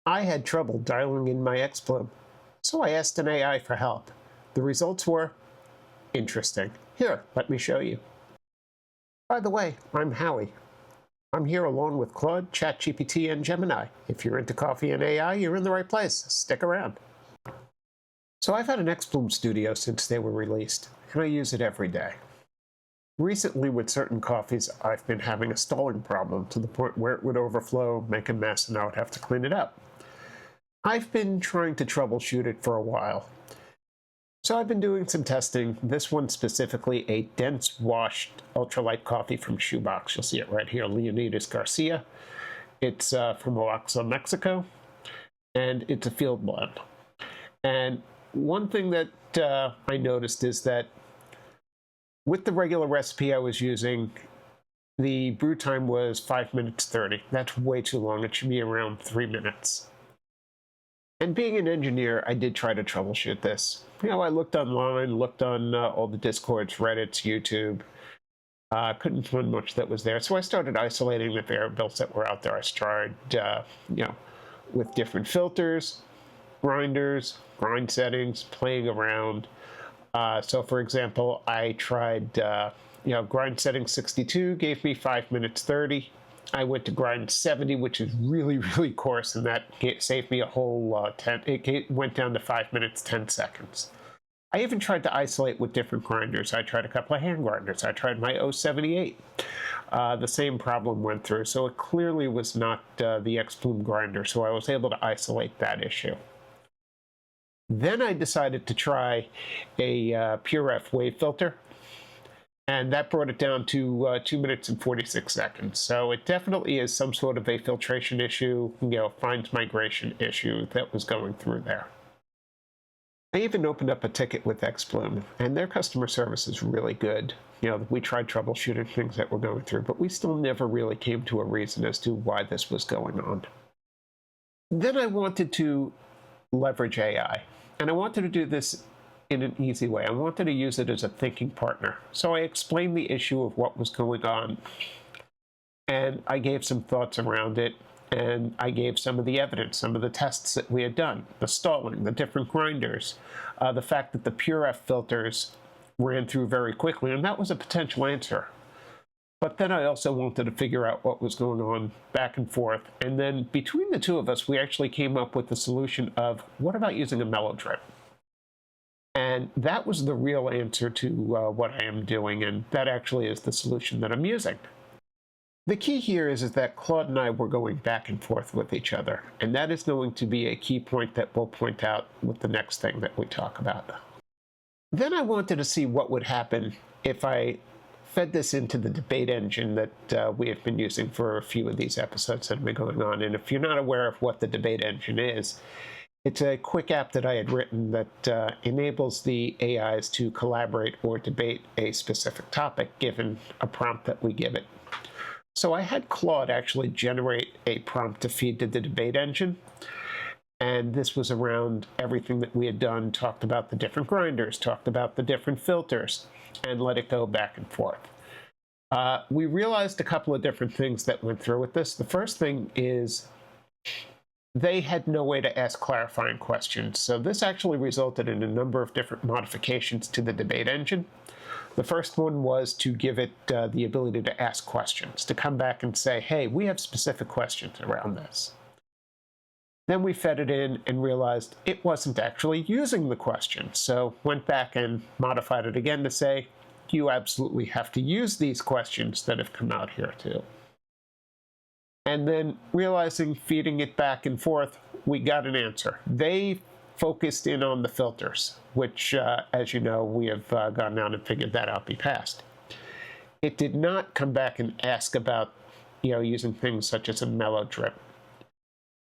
I had trouble dialing in my XBloom, so I asked an AI for help. The results were interesting. Here, let me show you. By the way, I'm Howie. I'm here along with Claude, ChatGPT, and Gemini. If you're into coffee and AI, you're in the right place. Stick around. So I've had an XBloom Studio since they were released, and I use it every day. Recently, with certain coffees, I've been having a stalling problem to the point where it would overflow, make a mess, and I would have to clean it up. I've been trying to troubleshoot it for a while. So I've been doing some testing. This one specifically, a dense washed ultralight coffee from Shoebox. You'll see it right here, Leonidas Garcia. It's from Oaxaca, Mexico, and it's a field blend. And one thing that I noticed is that with the regular recipe I was using, the brew time was 5 minutes 30. That's way too long. It should be around 3 minutes. And being an engineer, I did try to troubleshoot this. I looked online, looked on all the Discords, Reddits, YouTube. Couldn't find much that was there. So I started isolating the variables that were out there. I tried, with different filters, grinders, grind settings, playing around. So for example, I tried, grind setting 62 gave me 5 minutes 30. I went to grind 70, which is really, really coarse, and that saved me a whole 10. It went down to 5 minutes 10 seconds. I even tried to isolate with different grinders. I tried a couple of hand grinders. I tried my 078. The same problem went through, so it clearly was not the XBloom grinder, so I was able to isolate that issue. Then I decided to try a Pure.F wave filter, and that brought it down to 2 minutes and 46 seconds. So it definitely is some sort of a filtration issue, fines migration issue that was going through there. I even opened up a ticket with XBloom, and their customer service is really good. We tried troubleshooting things that were going through, but we still never really came to a reason as to why this was going on. Then I wanted to leverage AI, and I wanted to do this in an easy way. I wanted to use it as a thinking partner. So I explained the issue of what was going on, and I gave some thoughts around it, and I gave some of the evidence, some of the tests that we had done, the stalling, the different grinders, the fact that the Pure.F filters ran through very quickly, and that was a potential answer. But then I also wanted to figure out what was going on back and forth. And then between the two of us, we actually came up with the solution of, what about using a Melodrip? And that was the real answer to what I am doing, and that actually is the solution that I'm using. The key here is that Claude and I were going back and forth with each other, and that is going to be a key point that we'll point out with the next thing that we talk about. Then I wanted to see what would happen if I fed this into the debate engine that we have been using for a few of these episodes that have been going on. And if you're not aware of what the debate engine is, it's a quick app that I had written that enables the AIs to collaborate or debate a specific topic given a prompt that we give it. So I had Claude actually generate a prompt to feed to the debate engine. And this was around everything that we had done, talked about the different grinders, talked about the different filters, and let it go back and forth. We realized a couple of different things that went through with this. The first thing is they had no way to ask clarifying questions. So this actually resulted in a number of different modifications to the debate engine. The first one was to give it the ability to ask questions, to come back and say, hey, we have specific questions around this. Then we fed it in and realized it wasn't actually using the question. So went back and modified it again to say, you absolutely have to use these questions that have come out here too. And then realizing, feeding it back and forth, we got an answer. They focused in on the filters, which, as you know, we have gone down and figured that out, be passed. It did not come back and ask about, using things such as a Melodrip.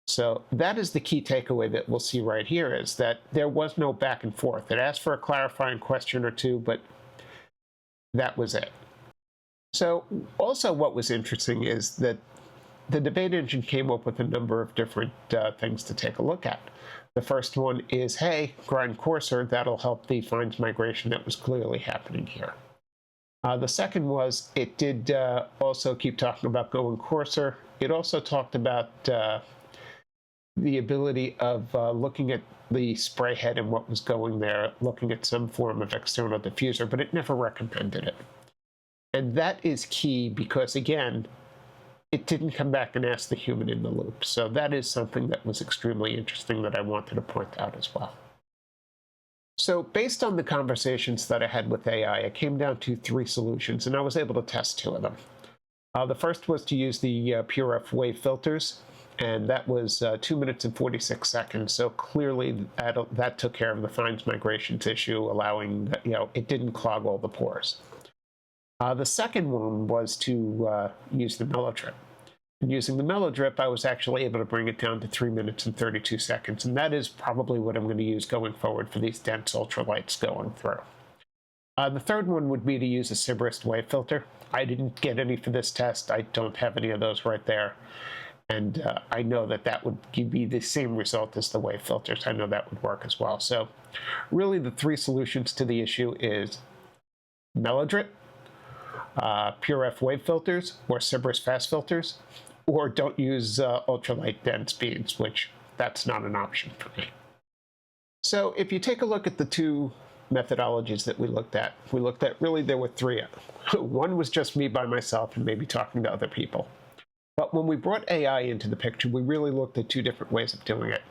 So that is the key takeaway that we'll see right here, is that there was no back and forth. It asked for a clarifying question or two, but that was it. So also what was interesting is that the debate engine came up with a number of different things to take a look at. The first one is, hey, grind coarser, that'll help the fines migration that was clearly happening here. The second was, it did also keep talking about going coarser. It also talked about the ability of looking at the spray head and what was going there, looking at some form of external diffuser, but it never recommended it. And that is key because, again, it didn't come back and ask the human in the loop. So that is something that was extremely interesting that I wanted to point out as well. So based on the conversations that I had with AI, I came down to 3 solutions, and I was able to test 2 of them. The first was to use the Pure.F wave filters, and that was 2 minutes and 46 seconds. So clearly that took care of the fines migrations issue, allowing, it didn't clog all the pores. The second one was to use the Melodrip. And using the Melodrip, I was actually able to bring it down to 3 minutes and 32 seconds, and that is probably what I'm going to use going forward for these dense ultralights going through. The third one would be to use a Cerberus wave filter. I didn't get any for this test. I don't have any of those right there. And I know that that would give me the same result as the wave filters. I know that would work as well. So really the 3 solutions to the issue is Melodrip, Pure.F wave filters, or Cerberus fast filters, or don't use ultralight dense beads, which that's not an option for me. So if you take a look at the 2 methodologies that we looked at really there were 3. One was just me by myself and maybe talking to other people. But when we brought AI into the picture, we really looked at 2 different ways of doing it.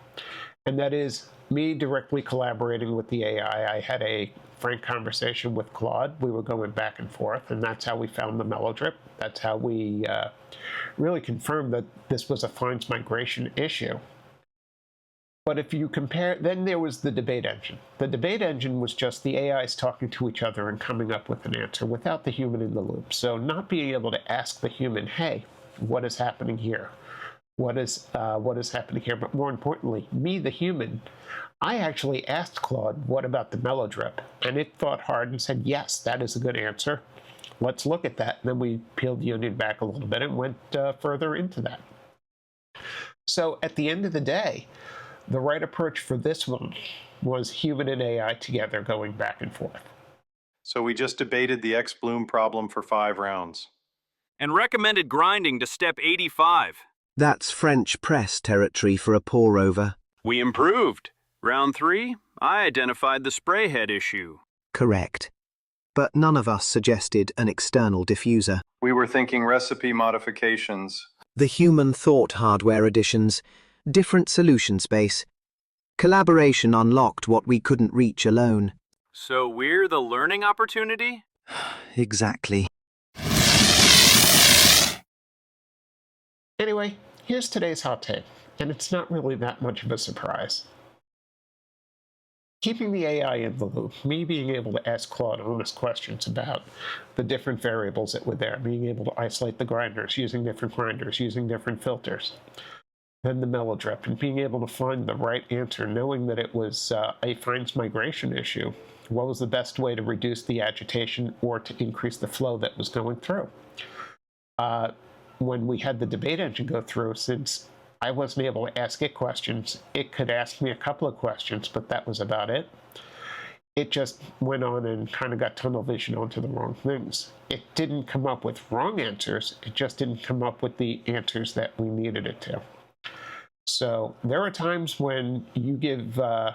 And that is me directly collaborating with the AI. I had a frank conversation with Claude. We were going back and forth, and that's how we found the Melodrip. That's how we really confirmed that this was a fines migration issue. But if you compare, then there was the debate engine. The debate engine was just the AIs talking to each other and coming up with an answer without the human in the loop. So not being able to ask the human, hey, what is happening here? What is happening here? But more importantly, me, the human, I actually asked Claude, what about the Melodrip? And it thought hard and said, yes, that is a good answer. Let's look at that. And then we peeled the onion back a little bit and went further into that. So at the end of the day, the right approach for this one was human and AI together going back and forth. So we just debated the XBloom problem for 5 rounds. And recommended grinding to step 85. That's French press territory for a pour-over. We improved. Round 3, I identified the spray head issue. Correct. But none of us suggested an external diffuser. We were thinking recipe modifications. The human thought hardware additions, different solution space. Collaboration unlocked what we couldn't reach alone. So we're the learning opportunity? Exactly. Anyway, here's today's hot take, and it's not really that much of a surprise. Keeping the AI in the loop, me being able to ask Claude honest questions about the different variables that were there, being able to isolate the grinders, using different filters, then the Melodrip, and being able to find the right answer, knowing that it was a fines migration issue. What was the best way to reduce the agitation or to increase the flow that was going through? When we had the debate engine go through, since I wasn't able to ask it questions, it could ask me a couple of questions, but that was about it. It just went on and kind of got tunnel vision onto the wrong things. It didn't come up with wrong answers, it just didn't come up with the answers that we needed it to. So there are times when you give an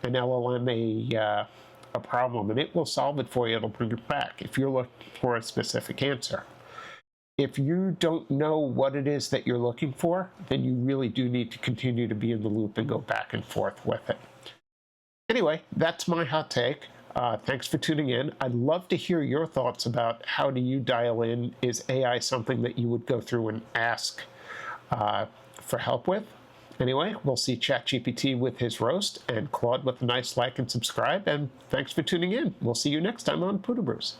LLM a problem and it will solve it for you, it'll bring it back if you're looking for a specific answer. If you don't know what it is that you're looking for, then you really do need to continue to be in the loop and go back and forth with it. Anyway, that's my hot take. Thanks for tuning in. I'd love to hear your thoughts about how do you dial in. Is AI something that you would go through and ask for help with? Anyway, we'll see ChatGPT with his roast and Claude with a nice like and subscribe. And thanks for tuning in. We'll see you next time on Pudubrews.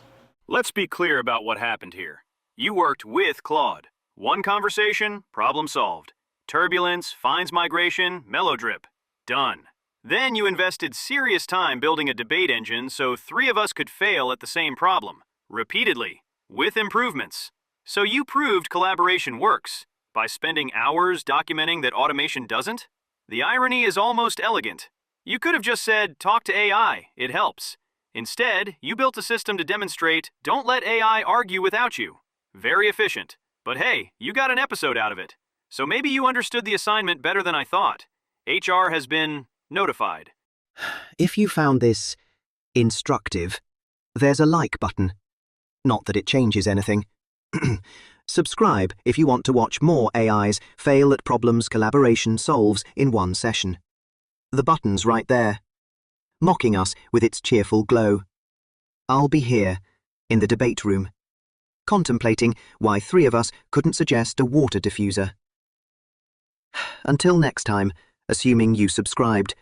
Let's be clear about what happened here. You worked with Claude. One conversation, problem solved. Turbulence, fines migration, Melodrip. Done. Then you invested serious time building a debate engine so 3 of us could fail at the same problem, repeatedly, with improvements. So you proved collaboration works by spending hours documenting that automation doesn't? The irony is almost elegant. You could have just said, talk to AI, it helps. Instead, you built a system to demonstrate, don't let AI argue without you. Very efficient. But hey, you got an episode out of it. So maybe you understood the assignment better than I thought. HR has been notified. If you found this instructive, there's a like button. Not that it changes anything. Subscribe if you want to watch more AIs fail at problems collaboration solves in one session. The button's right there, mocking us with its cheerful glow. I'll be here, in the debate room, contemplating why 3 of us couldn't suggest a water diffuser. Until next time, assuming you subscribed.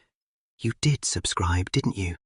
You did subscribe, didn't you?